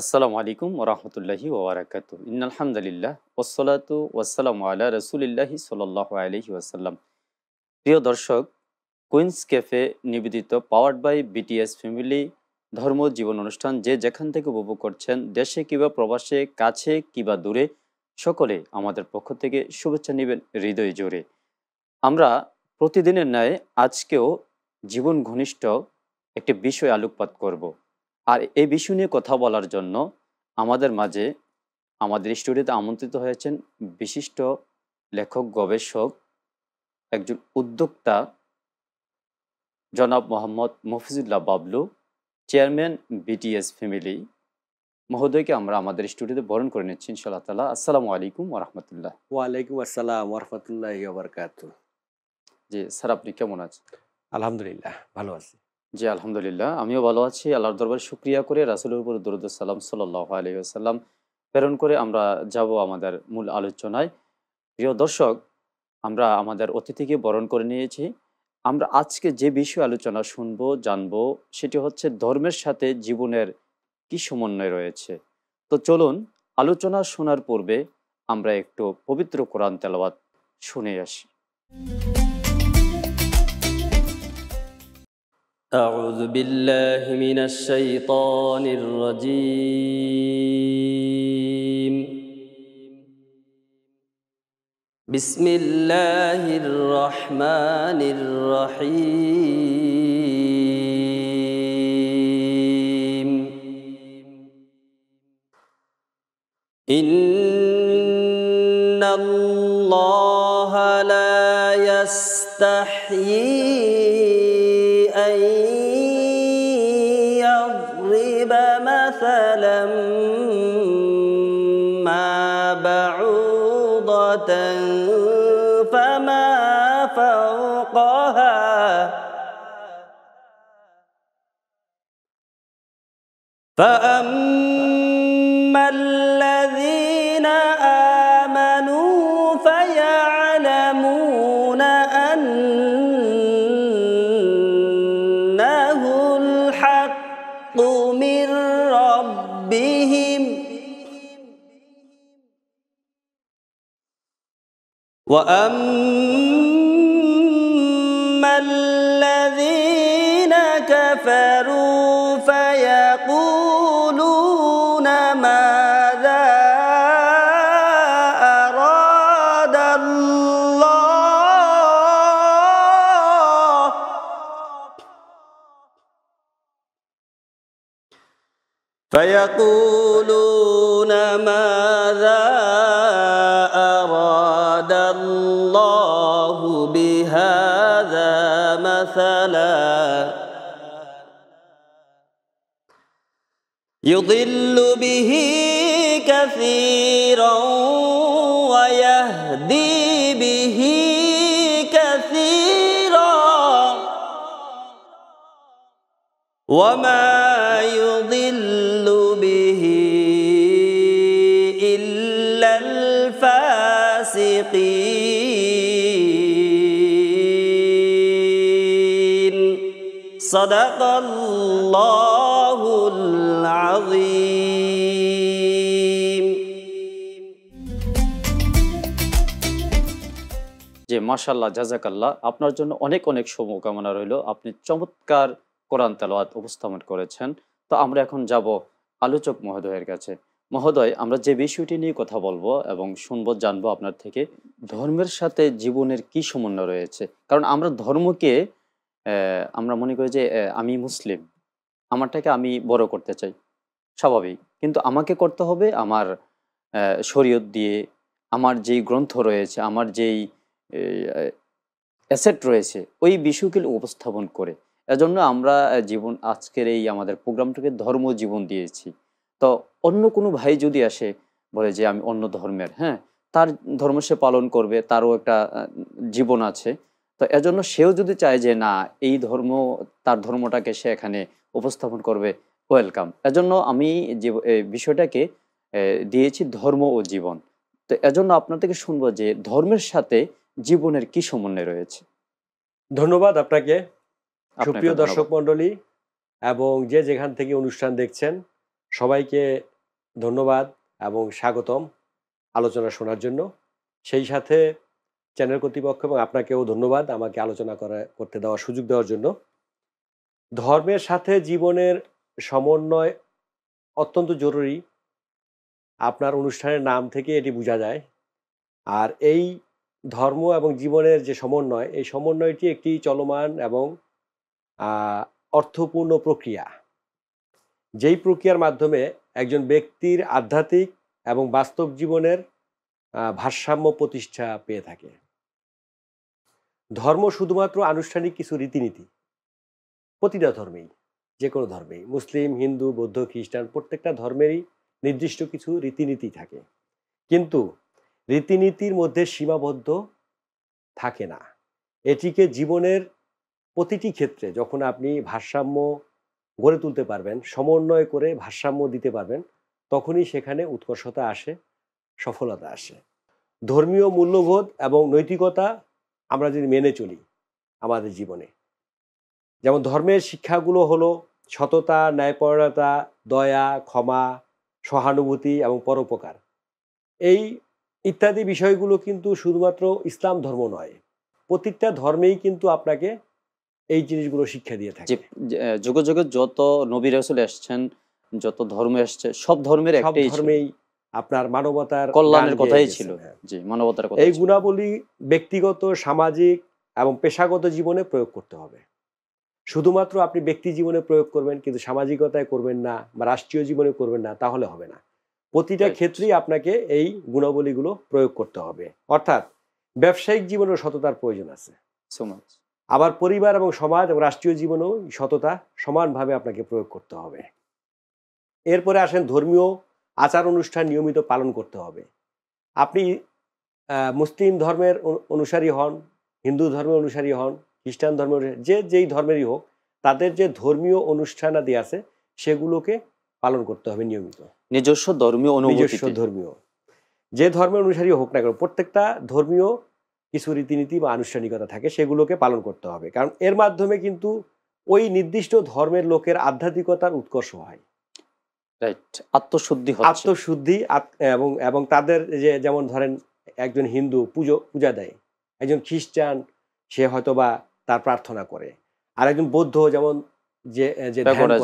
আসসালামু আলাইকুম ওরহমতুল্লাহি ওবরাকাতু ইন্নাল হামদুলিল্লাহ ওয়াসসালাতু ওয়াসসালামু আলা রাসূলিল্লাহি সাল্লাল্লাহু আলাইহি ওয়াসাল্লাম। প্রিয় দর্শক, কুইন্স ক্যাফে নিবেদিত পাওয়ার্ড বাই বিটিএস ফ্যামিলি ধর্ম জীবন অনুষ্ঠান যে যেখান থেকে উপভোগ করছেন, দেশে কিংবা প্রবাসে, কাছে কিংবা দূরে, সকলে আমাদের পক্ষ থেকে শুভেচ্ছা নেবেন হৃদয় জোরে। আমরা প্রতিদিনের ন্যায় আজকেও জীবন ঘনিষ্ঠ একটি বিষয় আলোকপাত করব। আর এই বিষয় নিয়ে কথা বলার জন্য আমাদের মাঝে আমাদের স্টুডিওতে আমন্ত্রিত হয়েছেন বিশিষ্ট লেখক, গবেষক, একজন উদ্যোক্তা জনাব Mohammad Mofizullah Bablu, chairman BTS family মহোদয়কে আমরা আমাদের স্টুডিওতে বরণ করে নিচ্ছি ইনশাআল্লাহ তাআলা। আসসালামু আলাইকুম ওরহমতুল্লাহ। ওয়ালাইকুম আসসালাম ওরহমতুল্লাহি ওয়াবারাকাতুহু। জি স্যার, আপনি কেমন আছেন? আলহামদুলিল্লাহ ভালো আছি। জি আলহামদুলিল্লাহ, আমিও ভালো আছি। আল্লাহর দরবারে শুকরিয়া করে রাসূলের উপর দরুদ ও সালাম সাল্লাল্লাহু আলাইহি ওয়াসাল্লাম প্রেরণ করে আমরা যাব আমাদের মূল আলোচনায়। প্রিয় দর্শক, আমরা আমাদের অতিথিকে বরণ করে নিয়েছি। আমরা আজকে যে বিষয়ে আলোচনা শুনবো, জানবো, সেটি হচ্ছে ধর্মের সাথে জীবনের কি সমন্বয় রয়েছে। তো চলুন, আলোচনা শোনার পূর্বে আমরা একটু পবিত্র কোরআন তেলাওয়াত শুনে আসি। أعوذ بالله من الشيطان الرجيم. بسم الله الرحمن الرحيم. إن الله لا يستحيي أن يضرب مثلا ما بعوضة فما فوقها فأما الذين آمنوا فيعلمون أنه الحق من ربهم وأما الذين كفروا فيقولون ماذا أراد الله فيقولون ماذا أراد الله بهذا مثلا يضل به كثيرا ويهدي به كثيرا وما يضل به إلا الفاسقين. صدق الله العظيم. যে মাশাআল্লাহ, জাযাকাল্লাহ, আপনার জন্য অনেক অনেক শুভকামনা রইল। আপনি চমৎকার কোরআন তেলাওয়াত উপস্থাপন করেছেন। তো আমরা এখন যাব আলোচক মহোদয়ের কাছে। মহোদয়, আমরা যে বিষয়টি নিয়ে কথা বলবো এবং শুনবো, জানবো আপনার থেকে, ধর্মের সাথে জীবনের কি সমন্বয় রয়েছে। কারণ আমরা ধর্মকে আমরা মনে করি যে আমি মুসলিম, আমারটাকে আমি বড় করতে চাই, স্বাভাবিক। কিন্তু আমাকে করতে হবে আমার শরীয়ত দিয়ে, আমার যেই গ্রন্থ রয়েছে, আমার যেই অ্যাসেট রয়েছে, ওই বিষয়গুলো উপস্থাপন করে। এজন্য আমরা আজকের এই আমাদের প্রোগ্রামটাকে ধর্ম জীবন দিয়েছি। তো অন্য কোনো ভাই যদি আসে বলে যে আমি অন্য ধর্মের, হ্যাঁ, তার ধর্ম সে পালন করবে, তারও একটা জীবন আছে। তো এজন্য সেও যদি চায় যে না, এই ধর্ম, তার ধর্মটাকে সে এখানে উপস্থাপন করবে, ওয়েলকাম। এজন্য আমি যে বিষয়টাকে দিয়েছি ধর্ম ও জীবন। তো এজন্য আপনার থেকে শুনবো যে ধর্মের সাথে জীবনের কি সমন্বয় রয়েছে। ধন্যবাদ আপনাকে, আপনাকে সুপ্রিয় দর্শক ধন্যবাদ। মণ্ডলী এবং যে যেখান থেকে অনুষ্ঠান দেখছেন, সবাইকে ধন্যবাদ এবং স্বাগতম আলোচনা শোনার জন্য। সেই সাথে চ্যানেল কর্তৃপক্ষ এবং আপনাকেও ধন্যবাদ আমাকে আলোচনা করতে দেওয়ার সুযোগ দেওয়ার জন্য। ধর্মের সাথে জীবনের সমন্বয় অত্যন্ত জরুরি। আপনার অনুষ্ঠানের নাম থেকে এটি বোঝা যায়। আর এই ধর্ম এবং জীবনের যে সমন্বয়, এই সমন্বয়টি একটি চলমান এবং অর্থপূর্ণ প্রক্রিয়া, যেই প্রক্রিয়ার মাধ্যমে একজন ব্যক্তির আধ্যাত্মিক এবং বাস্তব জীবনের ভারসাম্য প্রতিষ্ঠা পেয়ে থাকে। ধর্ম শুধুমাত্র আনুষ্ঠানিক কিছু রীতিনীতি, প্রতিটা ধর্মেই, যে কোনো ধর্মেই, মুসলিম, হিন্দু, বৌদ্ধ, খ্রিস্টান, প্রত্যেকটা ধর্মেরই নির্দিষ্ট কিছু রীতিনীতি থাকে, কিন্তু রীতিনীতির মধ্যে সীমাবদ্ধ থাকে না। এটিকে জীবনের প্রতিটি ক্ষেত্রে যখন আপনি ভারসাম্য গড়ে তুলতে পারবেন, সমন্বয় করে ভারসাম্য দিতে পারবেন, তখনই সেখানে উৎকর্ষতা আসে, সফলতা আসে। ধর্মীয় মূল্যবোধ এবং নৈতিকতা আমরা যদি মেনে চলি আমাদের জীবনে, যেমন ধর্মের শিক্ষাগুলো হলো সততা, ন্যায়পরায়ণতা, দয়া, ক্ষমা, সহানুভূতি এবং পরোপকার। এই ইত্যাদি বিষয়গুলো কিন্তু শুধুমাত্র ইসলাম ধর্ম নয়, প্রত্যেকটা ধর্মেই কিন্তু আপনাকে এই জিনিসগুলো শিক্ষা দিয়ে থাকে। যুগে যুগে যত নবী রাসূল এসেছেন, যত ধর্ম এসেছে, সব ধর্মের সব একটাই ধর্মেই আপনার মানবতার কল্যাণের গান কথাই গেয়ে ছিল। গেছেন, হ্যাঁ। জি, মানবতার কথা এই ছিল। গুণাবলী ব্যক্তিগত, সামাজিক এবং পেশাগত জীবনে প্রয়োগ করতে হবে। শুধুমাত্র আপনি ব্যক্তি জীবনে প্রয়োগ করবেন কিন্তু সামাজিকতায় করবেন না বা রাষ্ট্রীয় জীবনে করবেন না, তাহলে হবে না। প্রতিটা Right. ক্ষেত্রেই আপনাকে এই গুণাবলীগুলো প্রয়োগ করতে হবে। অর্থাৎ ব্যবসায়িক জীবনেও সততার প্রয়োজন আছে। So much. আবার পরিবার এবং সমাজ এবং রাষ্ট্রীয় জীবনেও সততা সমানভাবে আপনাকে প্রয়োগ করতে হবে। এরপরে আসেন ধর্মীয় আচার অনুষ্ঠান নিয়মিত পালন করতে হবে। আপনি মুসলিম ধর্মের অনুসারী হন, হিন্দু ধর্মের অনুসারী হন, খ্রিস্টান ধর্মের, যেই ধর্মেরই হোক, তাদের যে ধর্মীয় অনুষ্ঠানাদি আছে সেগুলোকে পালন করতে হবে নিয়মিত। নিজস্ব ধর্মীয় নিজস্ব অনুভূতি। ধর্মীয় যে ধর্মের অনুসারী হোক না কেন, প্রত্যেকটা ধর্মীয় কিছু রীতিনীতি বা আনুষ্ঠানিকতা থাকে, সেগুলোকে পালন করতে হবে। কারণ এর মাধ্যমে কিন্তু ওই নির্দিষ্ট ধর্মের লোকের আধ্যাত্মিকতার উৎকর্ষ হয়, রাইট, আত্মশুদ্ধি হচ্ছে। আত্মশুদ্ধি এবং তাদের যে, যেমন ধরেন একজন হিন্দু পূজা দেয়, একজন খ্রিস্টান সে হয়তোবা তার প্রার্থনা করে, আর একজন বৌদ্ধ যেমন যে যে এটা করা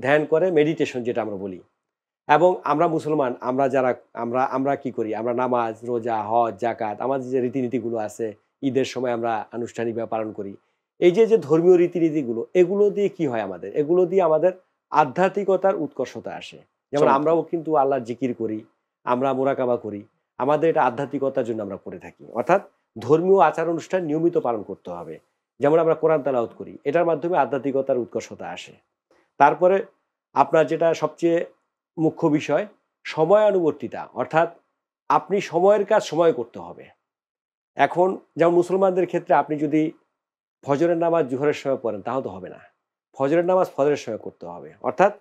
ধ্যান যাচ্ছে। করে মেডিটেশন যেটা আমরা বলি। এবং আমরা মুসলমান, আমরা কি করি, আমরা নামাজ, রোজা, হজ, জাকাত, আমাদের যে রীতিনীতিগুলো আছে, ঈদের সময় আমরা আনুষ্ঠানিকভাবে পালন করি। এই যে যে ধর্মীয় রীতিনীতিগুলো, এগুলো দিয়ে কি হয়, এগুলো দিয়ে আমাদের আধ্যাত্মিকতার উৎকর্ষতা আসে। যেমন চমৎকার। আমরাও কিন্তু আল্লাহর জিকির করি, আমরা মোরাকাবা করি, আমাদের এটা আধ্যাত্মিকতার জন্য আমরা করে থাকি। অর্থাৎ ধর্মীয় আচার অনুষ্ঠান নিয়মিত পালন করতে হবে। যেমন আমরা কোরআন তেলাওয়াত করি, এটার মাধ্যমে আধ্যাত্মিকতার উৎকর্ষতা আসে। তারপরে আপনার যেটা সবচেয়ে মুখ্য বিষয়, সময়ানুবর্তিতা, অর্থাৎ আপনি সময়ের কাজ সময় করতে হবে। এখন যেমন মুসলমানদের ক্ষেত্রে আপনি যদি ফজরের নামাজ জোহরের সময় পড়েন তাহলে তো হবে না, ফজরের নামাজ ফজরের সময় করতে হবে। অর্থাৎ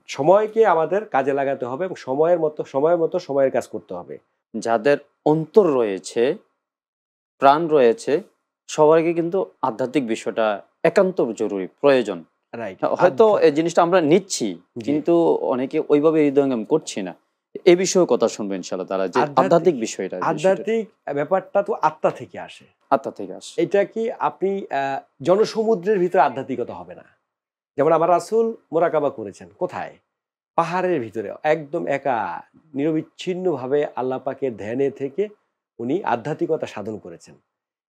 সময়কে আমাদের কাজে লাগাতে হবে এবং সময়ের মতো সময়ের কাজ করতে হবে। যাদের অন্তর রয়েছে, প্রাণ রয়েছে, সবাইকে কিন্তু আধ্যাত্মিক বিষয়টা একান্ত জরুরি, প্রয়োজন। রাইট, হয়তো এই জিনিসটা আমরা নিচ্ছি, কিন্তু অনেকে ওইভাবে হৃদয়ঙ্গম করছি না। এই বিষয়ে কথা শুনবেন ইনশাআল্লাহ তাআলা, যে আধ্যাত্মিক বিষয়টা, আধ্যাত্মিক ব্যাপারটা তো আত্মা থেকে আসে, আত্মা থেকে আসে। এটা কি আপনি জনসমুদ্রের ভিতরে আধ্যাত্মিকতা হবে না। যেমন আমার রাসূল মোরাকাবা করেছেন কোথায়, পাহাড়ের ভিতরে একদম একা নিরবিচ্ছিন্নভাবে আল্লাহ পাকের ধ্যানে থেকে উনি আধ্যাত্মিকতা সাধন করেছেন।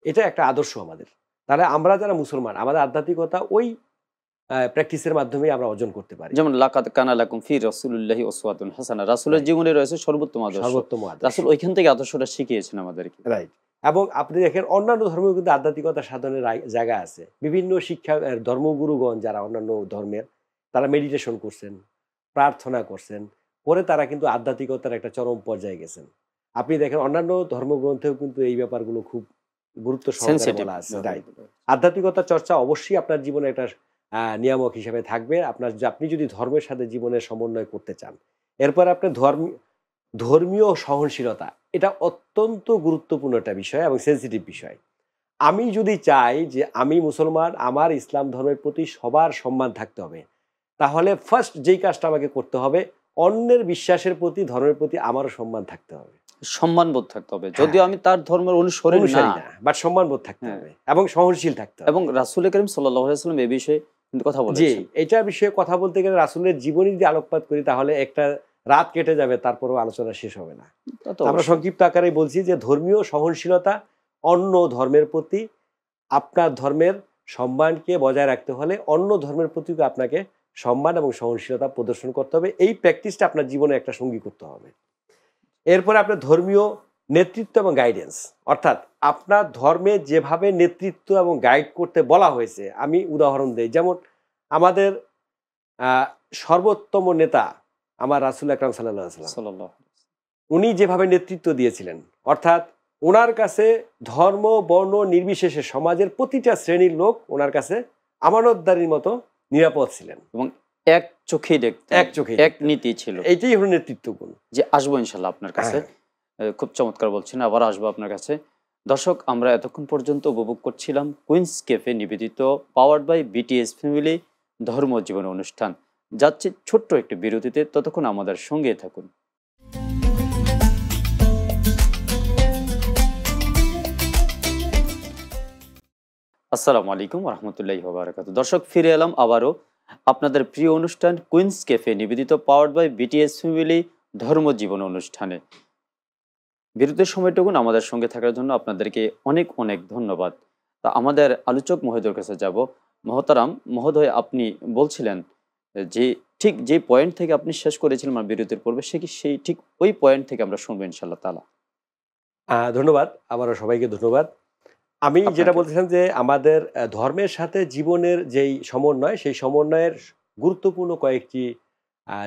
এটা একটা আদর্শ আমাদের। তাহলে আমরা যারা মুসলমান, আমাদের আধ্যাত্মিকতা ওই প্র্যাকটিসের মাধ্যমে আমরা অর্জন করতে পারি। যেমন লাকাদ কানা লাকুম ফি রাসূলিল্লাহি উসওয়াতুন হাসানাহ, রাসূলের জীবনে রয়েছে সর্বোত্তম আদর্শ। রাসূল ওইখান থেকে আদর্শটা শিখিয়েছেন আমাদেরকে। রাইট। এবং আপনি দেখেন অন্যান্য ধর্মেও কিন্তু আধ্যাত্মিকতা সাধনের জায়গা আছে। বিভিন্ন শিক্ষা ধর্মগুরুগণ যারা অন্যান্য ধর্মের, তারা মেডিটেশন করছেন, প্রার্থনা করছেন, পরে তারা কিন্তু আধ্যাত্মিকতার একটা চরম পর্যায়ে গেছেন। আপনি দেখেন অন্যান্য ধর্মগ্রন্থেও কিন্তু এই ব্যাপারগুলো খুব গুরুত্ব সহকারে বলা আছে। রাইট। আধ্যাত্মিকতার চর্চা অবশ্যই আপনার জীবনে একটা নিয়ামক হিসেবে থাকবে। আপনি যদি ধর্মের সাথে জীবনের সমন্বয় করতে চান। এরপর আপনার ধর্মীয় সহনশীলতা, এটা অত্যন্ত গুরুত্বপূর্ণ একটা বিষয় এবং সেন্সিটিভ বিষয়। আমি যদি চাই যে আমি মুসলমান, আমার ইসলাম ধর্মের প্রতি সবার সম্মান থাকতে হবে, তাহলে ফার্স্ট যেই কাজটা আমাকে করতে হবে, অন্যের বিশ্বাসের প্রতি, ধর্মের প্রতি আমারও সম্মান থাকতে হবে, সম্মানবোধ থাকতে হবে, যদিও আমি তার ধর্মের অনুসারী না, বাট সম্মানবোধ থাকতে হবে এবং সহনশীল থাকতে হবে। এবং রাসূল করিম সাল্লাল্লাহু আলাইহি ওয়াসাল্লাম এই বিষয়ে কিন্তু কথা জি, বলেছেন। এটার বিষয়ে কথা বলতে গেলে রাসূলের জীবনী যদি আলোকপাত করি তাহলে একটা রাত কেটে যাবে, তারপরেও আলোচনা শেষ হবে না। তা তো আমরা অবশ্যই। সংক্ষিপ্ত আকারে বলছি যে ধর্মীয় সহনশীলতা, অন্য ধর্মের প্রতি আপনার ধর্মের সম্মানকে বজায় রাখতে হলে অন্য ধর্মের প্রতিও আপনাকে সম্মান এবং সহনশীলতা প্রদর্শন করতে হবে। এই প্র্যাকটিসটা আপনার জীবনে একটা সঙ্গী করতে হবে। এরপরে আপনার ধর্মীয় নেতৃত্ব এবং গাইডেন্স, অর্থাৎ আপনার ধর্মে যেভাবে নেতৃত্ব এবং গাইড করতে বলা হয়েছে, আমি উদাহরণ দেই, যেমন আমাদের সর্বোত্তম নেতা আমার রাসূল আকরাম সাল্লাল্লাহু আলাইহি ওয়াসাল্লাম, সাল্লাল্লাহু আলাইহি ওয়াসাল্লাম। উনি যেভাবে নেতৃত্ব দিয়েছিলেন, অর্থাৎ ওনার কাছে ধর্ম বর্ণ নির্বিশেষে সমাজের প্রতিটা শ্রেণীর লোক ওনার কাছে আমানতদারির মতো নিরাপদ ছিলেন এবং এক চোখেই দেখতেন, এক চোখেই এক নীতি ছিল। এইটাই হলো নেতৃত্ব গুণ। যে আসবো ইনশাল্লাহ আপনার কাছে। খুব চমৎকার বলছেন, আবার আসবো আপনার কাছে। দর্শক, আমরা এতক্ষণ পর্যন্ত উপভোগ করছিলাম কুইন্স ক্যাফে নিবেদিত পাওয়ার্ড বাই বিটিএস ফ্যামিলি ধর্ম জীবন অনুষ্ঠান। যাচ্ছে ছোট্ট একটি বিরতিতে, ততক্ষণ আমাদের সঙ্গে থাকুন। আসসালামু আলাইকুম রহমতুল্লাহি ওয়া বারাকাতুহু। দর্শক, ফিরে এলাম আবারও আপনাদের প্রিয় অনুষ্ঠান কুইন্স ক্যাফে নিবেদিত পাওয়ার্ড বাই বিটিএস ফ্যামিলি ধর্ম জীবন অনুষ্ঠানে। বিরতির সময়টুকুন আমাদের সঙ্গে থাকার জন্য আপনাদেরকে অনেক অনেক ধন্যবাদ। তা আমাদের আলোচক মহোদয়ের কাছে যাব। মহতারাম মহোদয়, আপনি বলছিলেন যে ঠিক যে পয়েন্ট থেকে আপনি শেষ করেছিলেন আমার বিরতির পূর্বে, সে কি সেই ঠিক ওই পয়েন্ট থেকে আমরা শুনবো ইনশাআল্লাহ তাআলা। ধন্যবাদ, আবারও সবাইকে ধন্যবাদ। আমি যেটা আপনাকে। বলতেছিলাম যে আমাদের ধর্মের সাথে জীবনের যেই সমন্বয়, সেই সমন্বয়ের গুরুত্বপূর্ণ কয়েকটি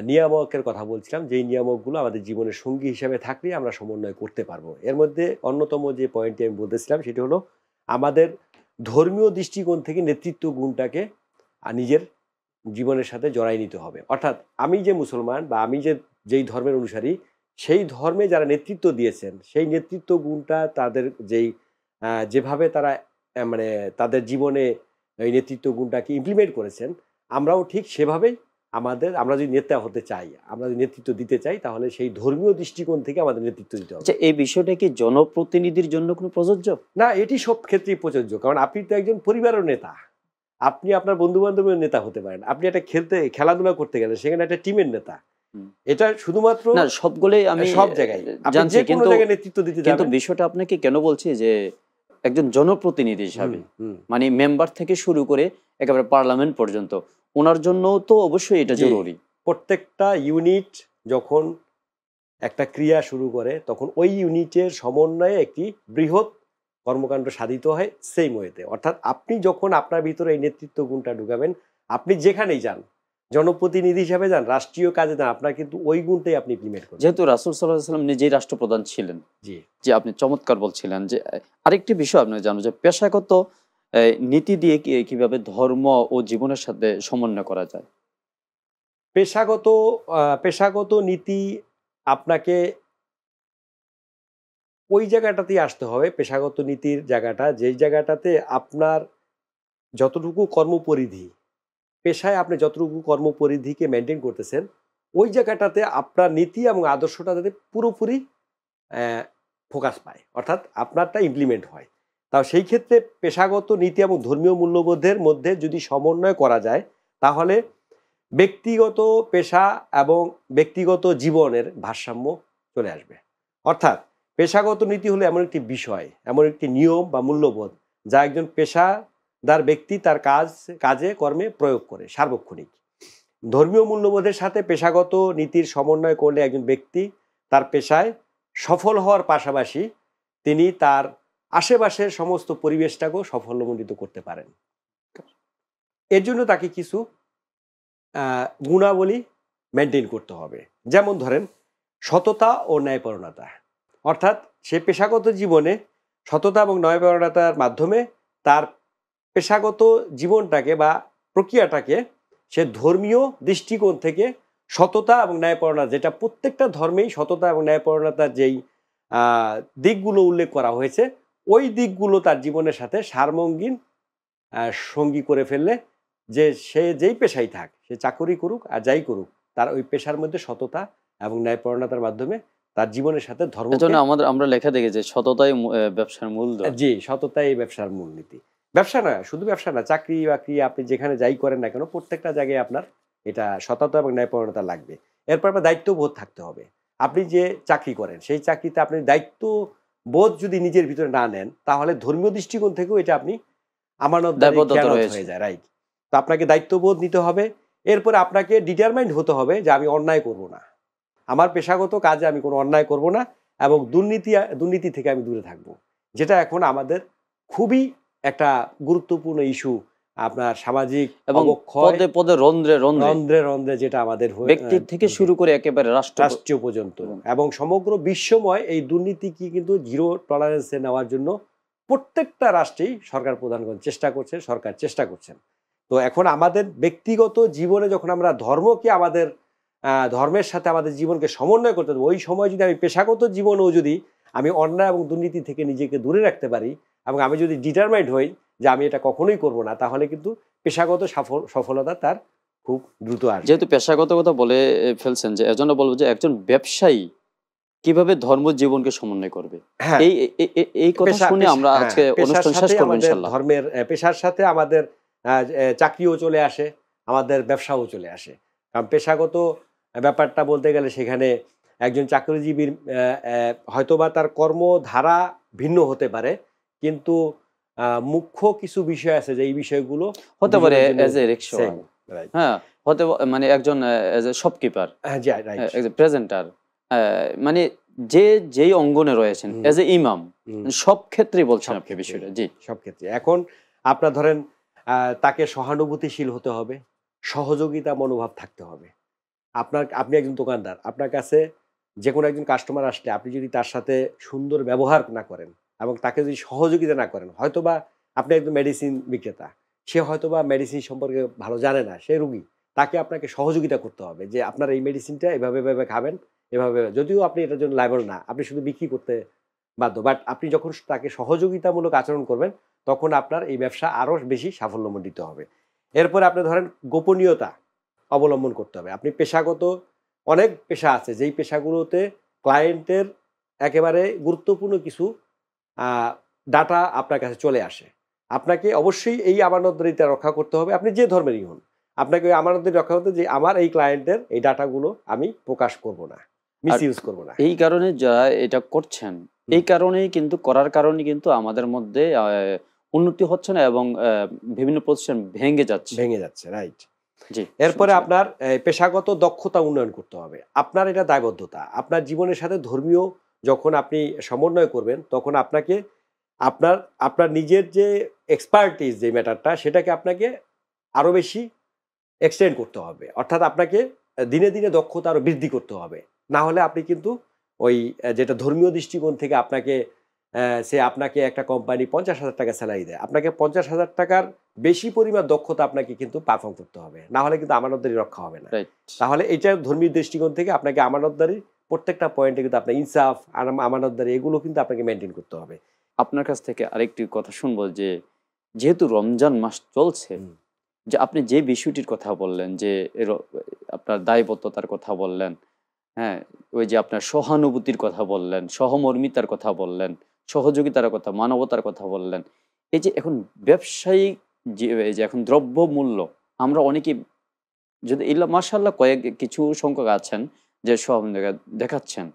নিয়ামকের কথা বলছিলাম, যেই নিয়ামকগুলো আমাদের জীবনের সঙ্গী হিসাবে থাকলে আমরা সমন্বয় করতে পারবো। এর মধ্যে অন্যতম যে পয়েন্টটি আমি বলতেছিলাম সেটি হলো আমাদের ধর্মীয় দৃষ্টিকোণ থেকে নেতৃত্ব গুণটাকে নিজের জীবনের সাথে জড়াই নিতে হবে। অর্থাৎ আমি যে মুসলমান বা আমি যেই ধর্মের অনুসারী, সেই ধর্মে যারা নেতৃত্ব দিয়েছেন, সেই নেতৃত্ব গুণটা তাদের যেভাবে তারা মানে তাদের জীবনে এই নেতৃত্ব গুণটাকে ইমপ্লিমেন্ট করেছেন, আমরাও ঠিক সেভাবেই আমরা যদি নেতা হতে চাই, আমরা যদি নেতৃত্ব দিতে চাই, তাহলে সেই ধর্মীয় দৃষ্টিকোণ থেকে আমাদের নেতৃত্ব দিতে হবে। আচ্ছা, এই বিষয়টা কি জনপ্রতিনিধির জন্য কোনো প্রযোজ্য? না, এটি সব ক্ষেত্রেই প্রযোজ্য। কারণ আপনি তো একজন পরিবারের নেতা, আপনি আপনার বন্ধু বান্ধবের নেতা হতে পারেন, আপনি একটা খেলাধুলা করতে গেলে সেখানে একটা টিমের নেতা। এটা শুধুমাত্র না, সবগুলোই আমি সব জায়গায় জানছি, যে কোনো কিন্তু জায়গায় নেতৃত্ব দিতে কিন্তু যাবেন। বিষয়টা আপনাকে কেন বলছি যে একজন জনপ্রতিনিধি হিসাবে, মানে মেম্বার থেকে শুরু করে একেবারে পার্লামেন্ট পর্যন্ত, ওনার জন্য তো অবশ্যই এটা জি। জরুরি। প্রত্যেকটা ইউনিট যখন একটা ক্রিয়া শুরু করে, তখন ওই ইউনিটের সমন্বয়ে একটি বৃহৎ কর্মকাণ্ড সাধিত হয় সেই ওয়েতে। অর্থাৎ আপনি যখন আপনার ভিতরে এই নেতৃত্ব গুণটা ঢুকাবেন, আপনি যেখানেই যান, জনপ্রতিনিধি হিসাবে যান, রাষ্ট্রীয় কাজে যান, আপনার কিন্তু ওই গুণটাই আপনি ইমপ্লিমেন্ট করবেন। যেহেতু রাসূল সাল্লাল্লাহু আলাইহি ওয়াসাল্লাম নিজেই রাষ্ট্রপ্রধান ছিলেন, জি, যে আপনি চমৎকার বলছিলেন যে আরেকটি বিষয় আপনাকে জানবো যে পেশাগত নীতি দিয়ে কিভাবে ধর্ম ও জীবনের সাথে সমন্বয় করা যায়। পেশাগত নীতি আপনাকে ওই জায়গাটাতেই আসতে হবে। পেশাগত নীতির জায়গাটা, যেই জায়গাটাতে আপনার যতটুকু কর্মপরিধি, পেশায় আপনি যতটুকু কর্মপরিধিকে মেনটেন করতেছেন, ওই জায়গাটাতে আপনার নীতি এবং আদর্শটা যাতে পুরোপুরি ফোকাস পায়, অর্থাৎ আপনারটা ইমপ্লিমেন্ট হয়। তাও সেই ক্ষেত্রে পেশাগত নীতি এবং ধর্মীয় মূল্যবোধের মধ্যে যদি সমন্বয় করা যায়, তাহলে ব্যক্তিগত পেশা এবং ব্যক্তিগত জীবনের ভারসাম্য চলে আসবে। অর্থাৎ পেশাগত নীতি হলো এমন একটি বিষয়, এমন একটি নিয়ম বা মূল্যবোধ, যা একজন পেশাদার ব্যক্তি তার কাজে কর্মে প্রয়োগ করে সার্বক্ষণিক। ধর্মীয় মূল্যবোধের সাথে পেশাগত নীতির সমন্বয় করলে একজন ব্যক্তি তার পেশায় সফল হওয়ার পাশাপাশি তিনি তার আশেপাশের সমস্ত পরিবেশটাকেও সাফল্যমণ্ডিত করতে পারেন। এর জন্য তাকে কিছু গুণাবলী মেনটেন করতে হবে। যেমন ধরেন সততা ও ন্যায়পরায়ণতা, অর্থাৎ সে পেশাগত জীবনে সততা এবং ন্যায়পরায়ণতার মাধ্যমে তার পেশাগত জীবনটাকে বা প্রক্রিয়াটাকে সে ধর্মীয় দৃষ্টিকোণ থেকে সততা এবং ন্যায়পরায়ণতা, যেটা প্রত্যেকটা ধর্মেই সততা এবং ন্যায়পরায়ণতার যেই দিকগুলো উল্লেখ করা হয়েছে, ওই দিকগুলো তার জীবনের সাথে সারমঙ্গীন সঙ্গী করে ফেললে, যে সে যেই পেশায় থাক, সে চাকরি করুক আর যাই করুক, তার ওই পেশার মধ্যে সততা এবং ন্যায়পরায়ণতার মাধ্যমে তার জীবনের সাথে ধর্ম, এজন্য আমরা লেখা দেখি যে সততাই ব্যবসার মূলধন। জি, সততাই এই ব্যবসার মূলনীতি। ব্যবসা না, শুধু ব্যবসা না, চাকরি বাকরি আপনি যেখানে যাই করেন না কেন, প্রত্যেকটা জায়গায় আপনার এটা সততা এবং ন্যায়পরায়ণতা লাগবে। এরপর আপনার দায়িত্ববোধ থাকতে হবে। আপনি যে চাকরি করেন সেই চাকরিতে আপনি দায়িত্ববোধ যদি নিজের ভিতরে না নেন, তাহলে ধর্মীয় দৃষ্টিকোণ থেকেও এটা আপনি আমানতদারি দায়বদ্ধতা খেয়ানত রয়েছে। হয়ে যায়, রাইট? তো আপনাকে দায়িত্ববোধ নিতে হবে। এরপরে আপনাকে ডিটারমাইন্ড হতে হবে যে আমি অন্যায় করব না, আমার পেশাগত কাজে আমি কোনো অন্যায় করব না, এবং দুর্নীতি থেকে আমি দূরে থাকব, যেটা এখন আমাদের খুবই একটা গুরুত্বপূর্ণ ইস্যু। আপনার সামাজিক এবং অবক্ষয়, পদে পদে রন্ধ্রে রন্ধ্রে রন্ধ্রে রন্ধ্রে যেটা আমাদের ব্যক্তি থেকে শুরু করে একেবারে রাষ্ট্রীয় পর্যন্ত এবং সমগ্র বিশ্বময় এই দুর্নীতি কি কিন্তু জিরো টলারেন্সে নেওয়ার জন্য প্রত্যেকটা রাষ্ট্রেই সরকার প্রধানগণ চেষ্টা করছে, সরকার চেষ্টা করছেন। তো এখন আমাদের ব্যক্তিগত জীবনে যখন আমরা ধর্মকে আমাদের ধর্মের সাথে আমাদের জীবনকে সমন্বয় করতে দেবো, ওই সময় যদি আমি পেশাগত জীবনেও যদি আমি অন্যায় এবং দুর্নীতি থেকে নিজেকে দূরে রাখতে পারি, এবং আমি যদি ডিটারমাইন্ড হই যে আমি এটা কখনোই করব না, তাহলে কিন্তু পেশাগত সফলতা তার খুব দ্রুত আসবে। যেহেতু পেশাগত কথা বলে ফেলছেন, যে এজন্য বলবো যে একজন ব্যবসায়ী কিভাবে ধর্ম জীবনকে সমন্বয় করবে, হ্যাঁ, এই কথা শুনে আমরা আজকে অনুষ্ঠান শেষ করব ইনশাআল্লাহ। ধর্মের পেশার সাথে আমাদের চাকরিও চলে আসে, আমাদের ব্যবসাও চলে আসে। কারণ পেশাগত ব্যাপারটা বলতে গেলে সেখানে একজন চাকরিজীবীর হয়তোবা তার কর্মধারা ভিন্ন হতে পারে, কিন্তু মুখ্য কিছু বিষয় আছে যে এই বিষয়গুলো হতে পারে as a rickshaw, same, right? হ্যাঁ, হতে মানে একজন as a shopkeeper, G, right. As a presenter, মানে যেই অঙ্গনে রয়েছেন, এজ এ ইমাম, সব ক্ষেত্রেই বলছেন আপনি বিষয়টা। জি, সব ক্ষেত্রে। এখন আপনার ধরেন তাকে সহানুভূতিশীল হতে হবে, সহযোগিতা মনোভাব থাকতে হবে। আপনি একজন দোকানদার, আপনার কাছে যে কোনো একজন কাস্টমার আসলে আপনি যদি তার সাথে সুন্দর ব্যবহার না করেন এবং তাকে যদি সহযোগিতা না করেন, হয়তোবা আপনি একজন মেডিসিন বিক্রেতা, সে হয়তোবা মেডিসিন সম্পর্কে ভালো জানে না, সে রুগী, তাকে আপনাকে সহযোগিতা করতে হবে যে আপনার এই মেডিসিনটা এভাবে এভাবে খাবেন, এভাবে, যদিও আপনি এটার জন্য লায়বল না, আপনি শুধু বিক্রি করতে বাধ্য, বাট আপনি যখন তাকে সহযোগিতামূলক আচরণ করবেন, তখন আপনার এই ব্যবসা আরও বেশি সাফল্যমণ্ডিত হবে। এরপরে আপনি ধরেন গোপনীয়তা অবলম্বন করতে হবে। আপনি পেশাগত অনেক পেশা আছে যেই পেশাগুলোতে ক্লায়েন্টের একেবারে গুরুত্বপূর্ণ কিছু ডাটা আপনার কাছে চলে আসে, আপনাকে অবশ্যই এই আমানতদারিতা রক্ষা করতে হবে। আপনি যে ধর্মেরই হন, আপনাকে ওই আমানতদারি রক্ষা করতে, যে আমার এই ক্লায়েন্টের এই ডাটাগুলো আমি প্রকাশ করব না, মিসইউজ করব না। এই কারণে যারা এটা করছেন, এই কারণেই কিন্তু করার কারণে কিন্তু আমাদের মধ্যে উন্নতি হচ্ছে না এবং বিভিন্ন প্রতিষ্ঠান ভেঙে যাচ্ছে, রাইট? জি। এরপরে আপনার পেশাগত দক্ষতা উন্নয়ন করতে হবে। আপনার এটা দায়বদ্ধতা। আপনার জীবনের সাথে ধর্মীয় যখন আপনি সমন্বয় করবেন, তখন আপনাকে আপনার নিজের যে এক্সপার্টিস, যে ম্যাটারটা, সেটাকে আপনাকে আরো বেশি এক্সটেন্ড করতে হবে। অর্থাৎ আপনাকে দিনে দিনে দক্ষতা আরো বৃদ্ধি করতে হবে। না হলে আপনি কিন্তু ওই যেটা ধর্মীয় দৃষ্টিকোণ থেকে আপনাকে একটা কোম্পানি 50,000 টাকা স্যালারি দেয়, আপনাকে 50,000 টাকার বেশি পরিমাণ দক্ষতা আপনাকে কিন্তু পারফর্ম করতে হবে, না হলে কিন্তু আমানতদারি রক্ষা হবে না। তাহলে এটা ধর্মীয় দৃষ্টিকোণ থেকে আপনাকে আমানতদারি প্রত্যেকটা পয়েন্টে কিন্তু আপনার ইনসাফ, আমানতদারি, এগুলো কিন্তু আপনাকে মেনটেন করতে হবে। আপনার কাছ থেকে আরেকটি কথা শুনবো, যে যেহেতু রমজান মাস চলছে, যে আপনি যে বিষয়টির কথা বললেন, যে আপনার দায়বদ্ধতার কথা বললেন, হ্যাঁ, ওই যে আপনার সহানুভূতির কথা বললেন, সহমর্মিতার কথা বললেন, সহযোগিতার কথা, মানবতার কথা বললেন, এই যে এখন ব্যবসায়িক এই যে এখন দ্রব্য মূল্য, আমরা অনেকে যদি মাশাআল্লাহ কিছু সংখ্যক আছেন যে সব দেখাচ্ছেন,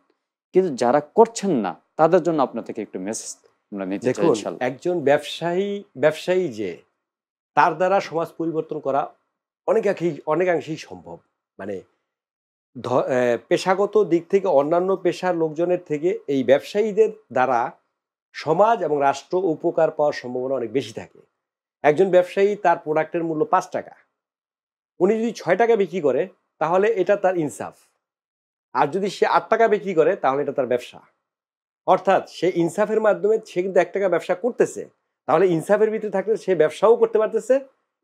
কিন্তু যারা করছেন না তাদের জন্য আপনার থেকে একটু মেসেজ আমরা নিতে চাই ইনশাআল্লাহ। একজন ব্যবসায়ী যে তার দ্বারা সমাজ পরিবর্তন করা অনেকাংশেই সম্ভব। মানে পেশাগত দিক থেকে অন্যান্য পেশার লোকজনের থেকে এই ব্যবসায়ীদের দ্বারা সমাজ এবং রাষ্ট্র উপকার পাওয়ার সম্ভাবনা অনেক বেশি থাকে। একজন ব্যবসায়ী তার প্রোডাক্টের মূল্য 5 টাকা, উনি যদি 6 টাকা বিক্রি করে তাহলে এটা তার ইনসাফ, আর যদি সে 8 টাকা বিক্রি করে তাহলে এটা তার ব্যবসা। অর্থাৎ সে ইনসাফের মাধ্যমে সে কিন্তু 1 টাকা ব্যবসা করতেছে, তাহলে ইনসাফের ভিতরে থাকলে সে ব্যবসাও করতে পারতেছে,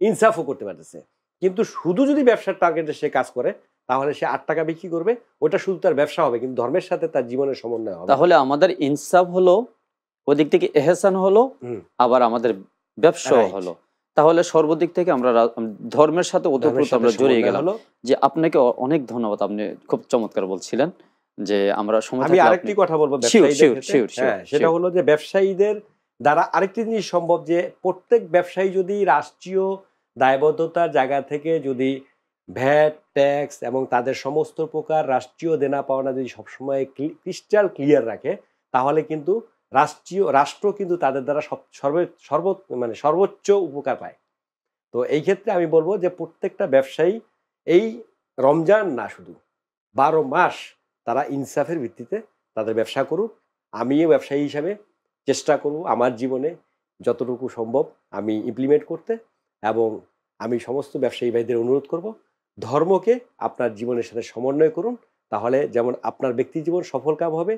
ইনসাফও করতে পারতেছে। কিন্তু শুধু যদি ব্যবসার টার্গেটে সে কাজ করে তাহলে সে 8 টাকা বিক্রি করবে, ওটা শুধু তার ব্যবসা হবে, কিন্তু ধর্মের সাথে তার জীবনের সমন্বয় হবে। তাহলে আমাদের ইনসাফ হলো, ওদিক থেকে এহসান হলো, আবার আমাদের ব্যবসাও হলো। তাহলে সর্বদিক থেকে আমরা ধর্মের সাথে ওতপ্রোত আমরা জড়িয়ে গেলাম। যে আপনাকে অনেক ধন্যবাদ, আপনি খুব চমৎকার বলছিলেন। যে আমরা আমি আরেকটি কথা বলবো ব্যবসায়ীদের ক্ষেত্রে, সেটা হলো যে ব্যবসায়ীদের দ্বারা আরেকটি জিনিস সম্ভব, যে প্রত্যেক ব্যবসায়ী যদি রাষ্ট্রীয় দায়বদ্ধতার জায়গা থেকে যদি ভ্যাট, ট্যাক্স এবং তাদের সমস্ত প্রকার রাষ্ট্রীয় দেনা পাওনা যদি সবসময় ক্রিস্টাল ক্লিয়ার রাখে, তাহলে কিন্তু রাষ্ট্র কিন্তু তাদের দ্বারা সর্বোচ্চ উপকার পায়। তো এই ক্ষেত্রে আমি বলবো যে প্রত্যেকটা ব্যবসায়ী এই রমজান না, শুধু 12 মাস তারা ইনসাফের ভিত্তিতে তাদের ব্যবসা করুক। আমিও ব্যবসায়ী হিসাবে চেষ্টা করব আমার জীবনে যতটুকু সম্ভব আমি ইমপ্লিমেন্ট করতে, এবং আমি সমস্ত ব্যবসায়ী ভাইদের অনুরোধ করব, ধর্মকে আপনার জীবনের সাথে সমন্বয় করুন। তাহলে যেমন আপনার ব্যক্তি জীবন সফলকাম হবে,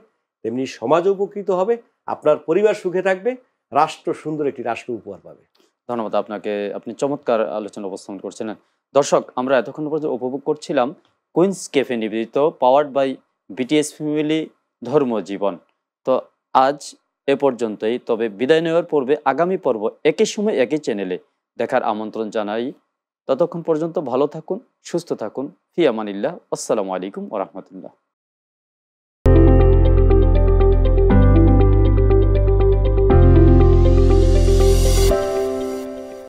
তেমনি সমাজ উপকৃত হবে, আপনার পরিবার সুখে থাকবে, রাষ্ট্র সুন্দর একটি রাষ্ট্র উপহার পাবে। ধন্যবাদ আপনাকে, আপনি চমৎকার আলোচনা উপস্থাপন করছিলেন। দর্শক, আমরা এতক্ষণ পর্যন্ত উপভোগ করছিলাম কুইন্স ক্যাফে নিবেদিত পাওয়ার্ড বাই বিটিএস ফ্যামিলি ধর্ম জীবন। তো আজ এ পর্যন্তই। তবে বিদায় নেওয়ার পূর্বে আগামী পর্ব একই সময় একই চ্যানেলে দেখার আমন্ত্রণ জানাই। ততক্ষণ পর্যন্ত ভালো থাকুন, সুস্থ থাকুন। ফি আমানিল্লাহ। আসসালামু আলাইকুম ওয়া রাহমাতুল্লাহ।